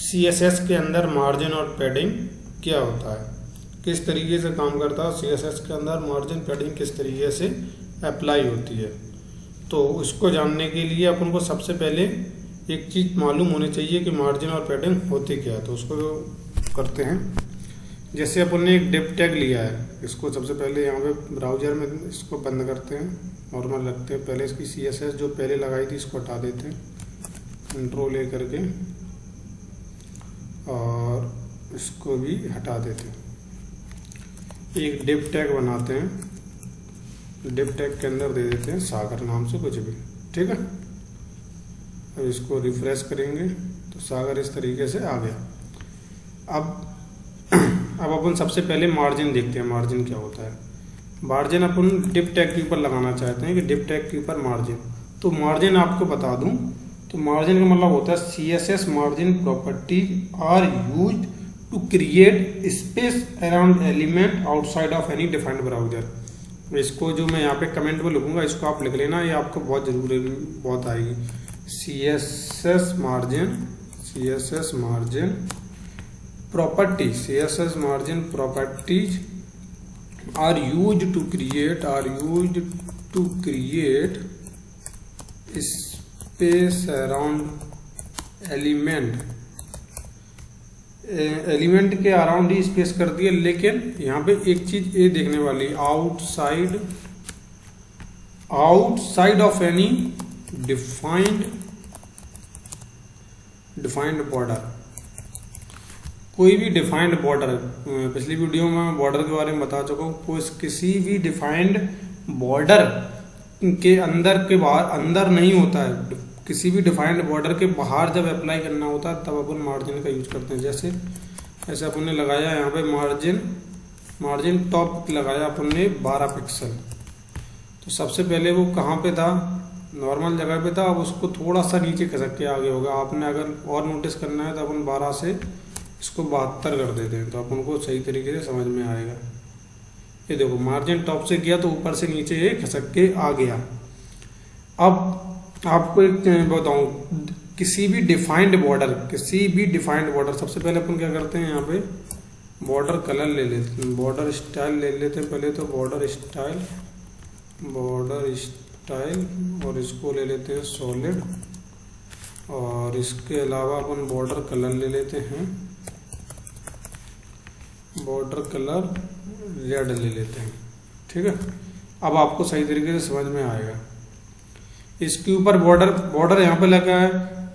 CSS के अंदर margin और पैडिंग क्या होता है, किस तरीके से काम करता है, CSS के अंदर मार्जिन पैडिंग किस तरीके से अप्लाई होती है। तो इसको जानने के लिए अपन को सबसे पहले एक चीज़ मालूम होनी चाहिए कि मार्जिन और पैडिंग होती क्या है। तो उसको करते हैं। जैसे अपन ने एक डिव टैग लिया है, इसको सबसे पहले यहाँ पे ब्राउज़र में इसको बंद करते हैं, नॉर्मल रखते हैं। पहले इसकी CSS जो पहले लगाई थी इसको हटा देते हैं, कंट्रोल A करके, और इसको भी हटा देते हैं। एक डिव टैग बनाते हैं, डिव टैग के अंदर दे देते हैं सागर नाम से कुछ भी, ठीक है। अब इसको रिफ्रेश करेंगे तो सागर इस तरीके से आ गया। अब अपन सबसे पहले मार्जिन देखते हैं, मार्जिन क्या होता है। मार्जिन अपन डिव टैग के ऊपर लगाना चाहते हैं कि डिव टैग के ऊपर मार्जिन। तो मार्जिन आपको बता दूं तो मार्जिन का मतलब होता है CSS margin properties are used to create space around element outside of any defined browser. इसको जो मैं यहाँ पे कमेंट में लिखूंगा इसको आप लिख लेना, ये आपको बहुत जरूरी बहुत आएगी। CSS margin properties are used to create space around element के अराउंड ही स्पेस कर दिया। लेकिन यहाँ पे एक चीज ये देखने वाली, outside of any defined border. कोई भी डिफाइंड बॉर्डर, पिछली वीडियो में बॉर्डर के बारे में बता चुका हूँ, किसी भी डिफाइंड बॉर्डर के अंदर के बाहर अंदर नहीं होता है, किसी भी डिफाइंड बॉर्डर के बाहर जब अप्लाई करना होता है तब अपन मार्जिन का यूज करते हैं। जैसे ऐसे अपन ने लगाया यहाँ पे मार्जिन टॉप लगाया अपन ने 12 पिक्सल। तो सबसे पहले वो कहाँ पे था, नॉर्मल जगह पे था, अब उसको थोड़ा सा नीचे खसक के आगे होगा। आपने अगर और नोटिस करना है तो अपन 12 से इसको 72 कर देते हैं, तो अपन को सही तरीके से समझ में आएगा। ये देखो मार्जिन टॉप से किया तो ऊपर से नीचे ये खसक के आ गया। अब आपको एक बताऊं, किसी भी डिफाइंड बॉर्डर सबसे पहले अपन क्या करते हैं, यहाँ पे बॉर्डर कलर ले लेते हैं, बॉर्डर स्टाइल ले लेते हैं पहले। तो बॉर्डर स्टाइल और इसको ले लेते हैं सॉलिड, और इसके अलावा अपन बॉर्डर कलर ले लेते हैं, बॉर्डर कलर रेड ले लेते हैं, ठीक है। अब आपको सही तरीके से समझ में आएगा। इसके ऊपर बॉर्डर यहाँ पे लगा है,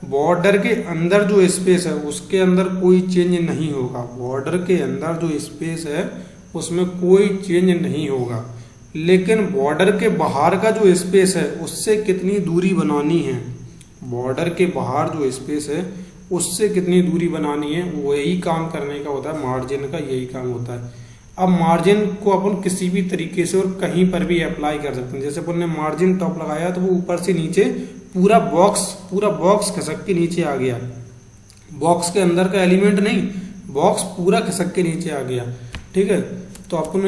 बॉर्डर के अंदर जो स्पेस है उसके अंदर कोई चेंज नहीं होगा। बॉर्डर के अंदर जो स्पेस है उसमें कोई चेंज नहीं होगा, लेकिन बॉर्डर के बाहर का जो स्पेस है उससे कितनी दूरी बनानी है, बॉर्डर के बाहर जो स्पेस है उससे कितनी दूरी बनानी है, वही काम करने का होता है मार्जिन का, यही काम होता है। अब मार्जिन को अपन किसी भी तरीके से और कहीं पर भी अप्लाई कर सकते हैं। जैसे अपन ने मार्जिन टॉप लगाया तो वो ऊपर से नीचे पूरा बॉक्स खसक के नीचे आ गया, बॉक्स के अंदर का एलिमेंट नहीं, बॉक्स पूरा खसक के नीचे आ गया, ठीक है। तो अपन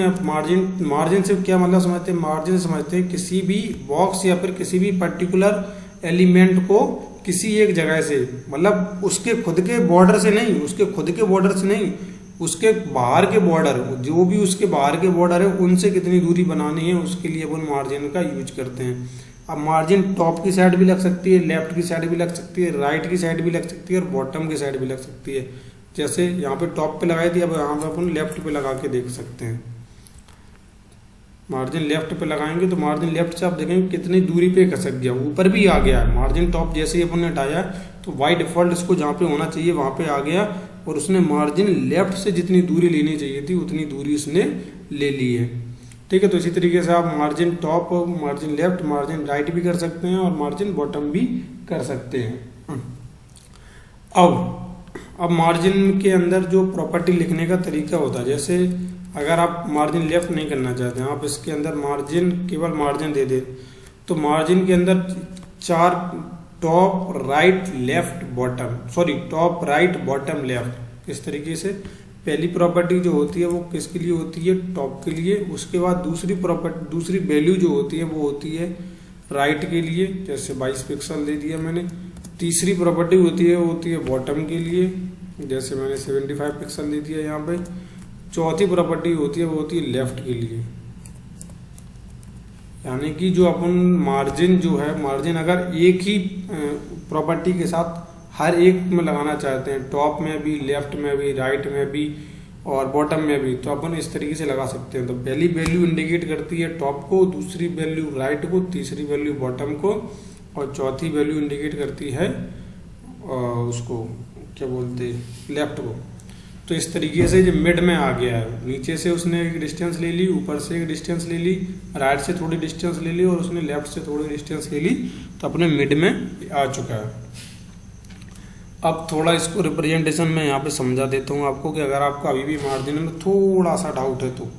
मार्जिन से क्या मतलब समझते हैं, मार्जिन समझते हैं किसी भी बॉक्स या फिर किसी भी पर्टिकुलर एलिमेंट को किसी एक जगह से, मतलब उसके खुद के बॉर्डर से नहीं, उसके बाहर के बॉर्डर, जो भी उसके बाहर के बॉर्डर है उनसे कितनी दूरी बनानी है, उसके लिए अपन मार्जिन का यूज करते हैं। अब मार्जिन टॉप की साइड भी लग सकती है, लेफ्ट की साइड भी लग सकती है, राइट की साइड भी लग सकती है और बॉटम की साइड भी लग सकती है। जैसे यहाँ पे टॉप पे लगाई थी, अब यहाँ पे अपन लेफ्ट पे लगा के देख सकते हैं। मार्जिन लेफ्ट पे लगाएंगे तो मार्जिन लेफ्ट से आप देखेंगे कितनी दूरी पे खसक गया, ऊपर भी आ गया। मार्जिन टॉप जैसे ही अपन ने हटाया तो बाय डिफॉल्ट इसको जहाँ पे होना चाहिए वहाँ पे आ गया, और उसने मार्जिन लेफ्ट से जितनी दूरी लेनी चाहिए थी उतनी दूरी उसने ले ली है, ठीक है। तो इसी तरीके से आप margin top, margin left, margin right भी कर सकते हैं और मार्जिन बॉटम भी कर सकते हैं। अब मार्जिन के अंदर जो प्रॉपर्टी लिखने का तरीका होता है, जैसे अगर आप मार्जिन लेफ्ट नहीं करना चाहते हैं, आप इसके अंदर केवल मार्जिन दे दे, तो मार्जिन के अंदर 4 टॉप राइट बॉटम लेफ्ट, इस तरीके से पहली प्रॉपर्टी जो होती है वो किसके लिए होती है, टॉप के लिए। उसके बाद दूसरी वैल्यू जो होती है वो होती है राइट के लिए, जैसे 22 पिक्सल दे दिया मैंने। तीसरी प्रॉपर्टी होती है बॉटम के लिए, जैसे मैंने 75 पिक्सल दे दिया यहाँ पे। चौथी प्रॉपर्टी होती है वो होती है लेफ्ट के लिए, यानी कि जो अपन मार्जिन जो है, मार्जिन अगर एक ही प्रॉपर्टी के साथ हर एक में लगाना चाहते हैं, टॉप में भी, लेफ्ट में भी, राइट में भी और बॉटम में भी, तो अपन इस तरीके से लगा सकते हैं। तो पहली वैल्यू इंडिकेट करती है टॉप को, दूसरी वैल्यू राइट को, तीसरी वैल्यू बॉटम को और चौथी वैल्यू इंडिकेट करती है उसको क्या बोलते हैं, लेफ्ट को। तो इस तरीके से जो मिड में आ गया है, नीचे से उसने एक डिस्टेंस ले ली, ऊपर से एक डिस्टेंस ले ली, राइट से थोड़ी डिस्टेंस ले ली और उसने लेफ्ट से थोड़ी डिस्टेंस ले ली, तो अपने मिड में आ चुका है। अब थोड़ा इसको रिप्रेजेंटेशन में यहाँ पे समझा देता हूँ आपको कि अगर आपका अभी भी मार्जिन में थोड़ा सा डाउट है तो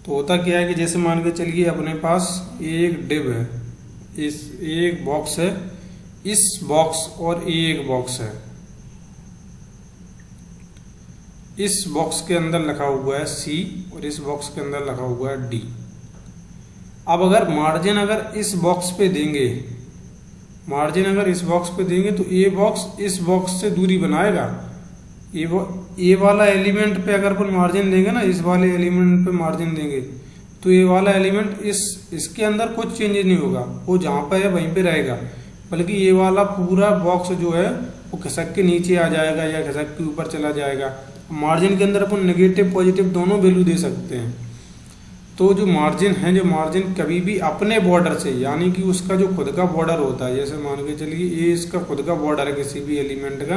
होता क्या है कि जैसे मान के चलिए अपने पास एक डिव है, इस एक बॉक्स है, इस बॉक्स और एक बॉक्स है, इस बॉक्स के अंदर लिखा हुआ है C और इस बॉक्स के अंदर लिखा हुआ है D। अब अगर मार्जिन अगर इस बॉक्स पे देंगे, मार्जिन अगर इस बॉक्स पे देंगे तो ये बॉक्स इस बॉक्स से दूरी बनाएगा। ये वाला एलिमेंट पे अगर अपन मार्जिन देंगे ना, इस वाले एलिमेंट पे मार्जिन देंगे तो ये वाला एलिमेंट इसके अंदर कुछ चेंजेस नहीं होगा, वो जहाँ पे है वहीं पे रहेगा, बल्कि ये वाला पूरा बॉक्स जो है वो खिसक के नीचे आ जाएगा या खिसक के ऊपर चला जाएगा। मार्जिन के अंदर अपन नेगेटिव पॉजिटिव दोनों वैल्यू दे सकते हैं। तो जो मार्जिन है, जो मार्जिन कभी भी अपने बॉर्डर से, यानी कि उसका जो खुद का बॉर्डर होता है, जैसे मान के चलिए ये इसका खुद का बॉर्डर है किसी भी एलिमेंट का,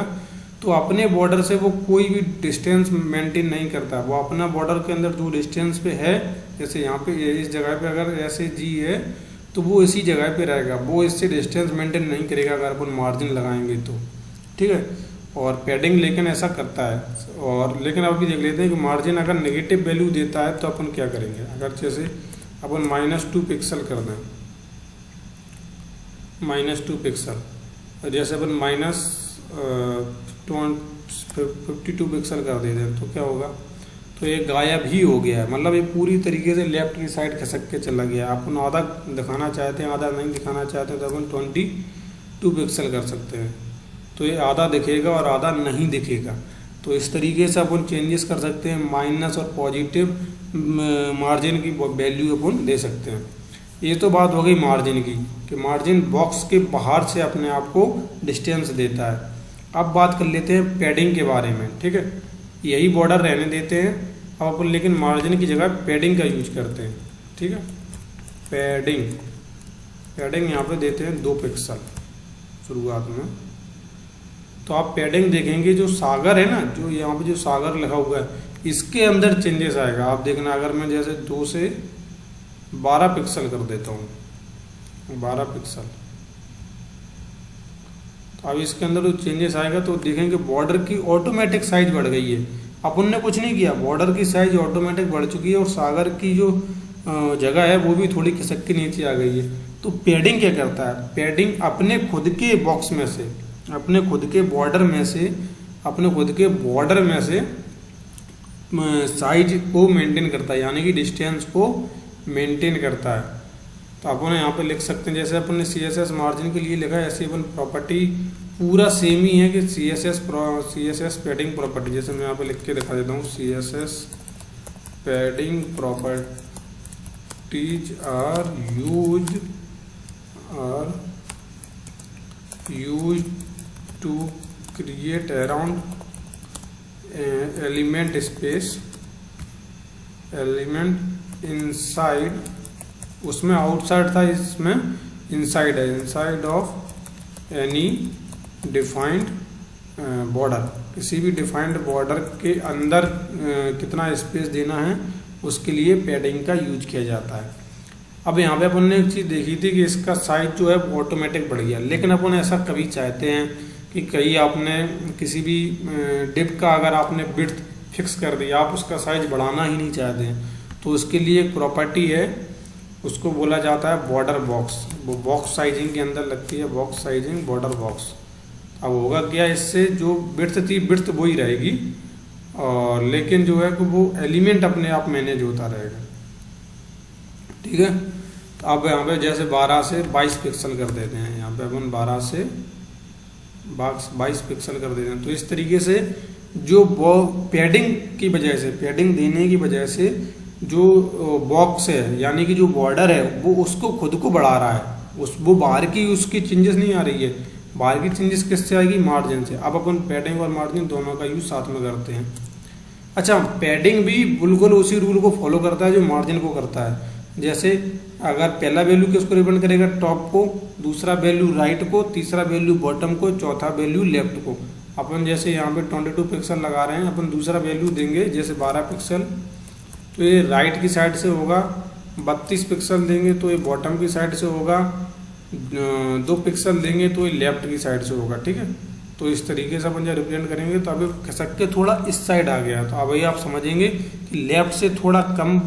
तो अपने बॉर्डर से वो कोई भी डिस्टेंस मेंटेन नहीं करता। वो अपना बॉर्डर के अंदर जो डिस्टेंस पे है, जैसे यहाँ पे इस जगह पे अगर ऐसे G है तो वो इसी जगह पे रहेगा, वो इससे डिस्टेंस मेंटेन नहीं करेगा अगर अपन मार्जिन लगाएंगे तो, ठीक है। और पैडिंग लेकिन ऐसा करता है। और लेकिन अभी देख लेते हैं कि मार्जिन अगर नेगेटिव वैल्यू देता है तो अपन क्या करेंगे। अगर जैसे अपन -2 पिक्सल कर दें, -2 पिक्सल, जैसे अपन -52 पिक्सल कर दे दें तो क्या होगा, तो ये गायब ही हो गया है, मतलब ये पूरी तरीके से लेफ्ट की साइड खसक के चला गया। अपन आधा दिखाना चाहते हैं, आधा नहीं दिखाना चाहते तो अपन 22 पिक्सल कर सकते हैं, तो ये आधा दिखेगा और आधा नहीं दिखेगा। तो इस तरीके से अपन चेंजेस कर सकते हैं, माइनस और पॉजिटिव मार्जिन की वैल्यू अपन दे सकते हैं। ये तो बात हो गई मार्जिन की, कि मार्जिन बॉक्स के बाहर से अपने आप को डिस्टेंस देता है। अब बात कर लेते हैं पैडिंग के बारे में, ठीक है। यही बॉर्डर रहने देते हैं अब अपन, लेकिन मार्जिन की जगह पैडिंग का यूज करते हैं, ठीक है। पैडिंग यहाँ पे देते हैं 2 पिक्सल शुरुआत में। तो आप पैडिंग देखेंगे, जो सागर है ना, जो यहाँ पे जो सागर लिखा हुआ है, इसके अंदर चेंजेस आएगा। आप देखना, अगर मैं जैसे 2 से 12 पिक्सल कर देता हूँ, 12 पिक्सल, तो अब इसके अंदर जो चेंजेस आएगा तो देखेंगे बॉर्डर की ऑटोमेटिक साइज बढ़ गई है। अपन ने कुछ नहीं किया, बॉर्डर की साइज ऑटोमेटिक बढ़ चुकी है और सागर की जो जगह है वो भी थोड़ी खिसक के नीचे आ गई है। तो पैडिंग क्या करता है, पैडिंग अपने खुद के बॉक्स में से, अपने खुद के बॉर्डर में से, अपने खुद के बॉर्डर में से साइज को मेंटेन करता है, यानी कि डिस्टेंस को मेंटेन करता है। तो अपन यहाँ पे लिख सकते हैं, जैसे अपन ने CSS मार्जिन के लिए लिखा है, ऐसे अपन प्रॉपर्टी पूरा सेम ही है कि CSS पैडिंग प्रॉपर्टी, जैसे मैं यहाँ पे लिख के दिखा देता हूँ, CSS padding properties are used to create around element space, element inside, उसमें आउटसाइड था, इसमें इनसाइड है, inside of any defined border. किसी भी डिफाइंड बॉर्डर के अंदर कितना स्पेस देना है उसके लिए पैडिंग का यूज किया जाता है। अब यहाँ पे अपन ने एक चीज़ देखी थी कि इसका साइज जो है ऑटोमेटिक बढ़ गया, लेकिन अपन ऐसा कभी चाहते हैं कि कहीं आपने किसी भी डिप का अगर आपने विड्थ फिक्स कर दिया, आप उसका साइज बढ़ाना ही नहीं चाहते हैं, तो उसके लिए एक प्रॉपर्टी है, उसको बोला जाता है बॉर्डर बॉक्स। वो बॉक्स साइजिंग के अंदर लगती है, बॉक्स साइजिंग बॉर्डर बॉक्स। अब होगा क्या, इससे जो विड्थ थी विड्थ वही रहेगी, और लेकिन जो है कि वो एलिमेंट अपने आप मैनेज होता रहेगा, ठीक है। तो अब यहाँ पे जैसे 12 से 22 पिक्सल कर देते हैं, यहाँ पे अपन 12 से 22 पिक्सल कर देते हैं। तो इस तरीके से जो पैडिंग की वजह से, पैडिंग देने की वजह से जो बॉक्स है यानी कि जो बॉर्डर है वो उसको खुद को बढ़ा रहा है, वो बाहर की उसकी चेंजेस नहीं आ रही है। बाहर की चेंजेस किससे आएगी? मार्जिन से। अब अपन पैडिंग और मार्जिन दोनों का यूज साथ में करते हैं। अच्छा, पैडिंग भी बिल्कुल उसी रूल को फॉलो करता है जो मार्जिन को करता है। जैसे अगर पहला वैल्यू किसको रिप्रेजेंट करेगा? टॉप को, दूसरा वैल्यू राइट को, तीसरा वैल्यू बॉटम को, चौथा वैल्यू लेफ्ट को। अपन जैसे यहाँ पे 22 पिक्सल लगा रहे हैं, अपन दूसरा वैल्यू देंगे जैसे 12 पिक्सल, तो ये राइट की साइड से होगा। 32 पिक्सल देंगे तो ये बॉटम की साइड से होगा। 2 पिक्सल देंगे तो ये लेफ्ट की साइड से होगा। ठीक है, तो इस तरीके से अपन जब रिप्रेजेंट करेंगे तो अभी खसक के थोड़ा इस साइड आ गया, तो अभी आप समझेंगे कि लेफ्ट से थोड़ा कम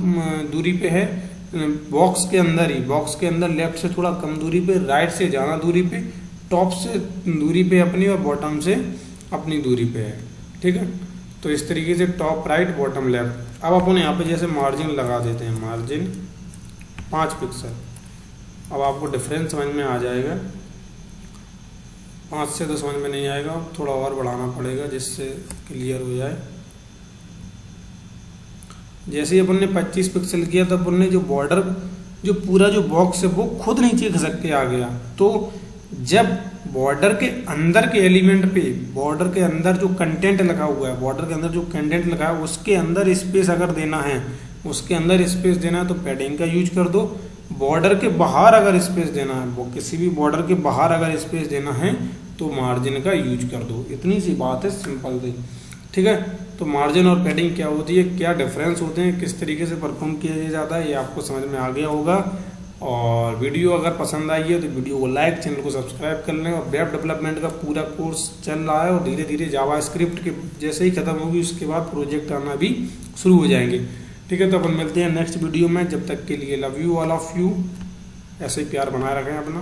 दूरी पे है बॉक्स के अंदर ही, बॉक्स के अंदर लेफ्ट से थोड़ा कम दूरी पे, राइट से ज़्यादा दूरी पे, टॉप से दूरी पे अपनी और बॉटम से अपनी दूरी पे है। ठीक है, तो इस तरीके से टॉप राइट बॉटम लेफ्ट। अब अपन यहाँ पे जैसे मार्जिन लगा देते हैं, मार्जिन 5 पिक्सल। अब आपको डिफरेंस समझ में आ जाएगा। 5 से तो समझ में नहीं आएगा, थोड़ा और बढ़ाना पड़ेगा जिससे क्लियर हो जाए। जैसे ही अपन ने 25 पिक्सल किया तब अपन ने जो बॉर्डर, जो पूरा जो बॉक्स है वो खुद नीचे खसक के आ गया। तो जब बॉर्डर के अंदर के एलिमेंट पे, बॉर्डर के अंदर जो कंटेंट लगा हुआ है, बॉर्डर के अंदर जो कंटेंट लगा है उसके अंदर स्पेस अगर देना है, उसके अंदर स्पेस देना है तो पैडिंग का यूज कर दो। बॉर्डर के बाहर अगर स्पेस देना है, वो किसी भी बॉर्डर के बाहर अगर स्पेस देना है तो मार्जिन का यूज कर दो। इतनी सी बात है, सिंपल थी। ठीक है, तो मार्जिन और पैडिंग क्या होती है, क्या डिफरेंस होते हैं, किस तरीके से परफॉर्म किया जाता है, ये आपको समझ में आ गया होगा। और वीडियो अगर पसंद आई है तो वीडियो को लाइक, चैनल को सब्सक्राइब कर लें। और वेब डेवलपमेंट का पूरा कोर्स चल रहा है और धीरे धीरे जावास्क्रिप्ट के जैसे ही खत्म होगी उसके बाद प्रोजेक्ट आना भी शुरू हो जाएंगे। ठीक है, तो अपन मिलते हैं नेक्स्ट वीडियो में। जब तक के लिए love you all of you, ऐसे ही प्यार बनाए रखें अपना।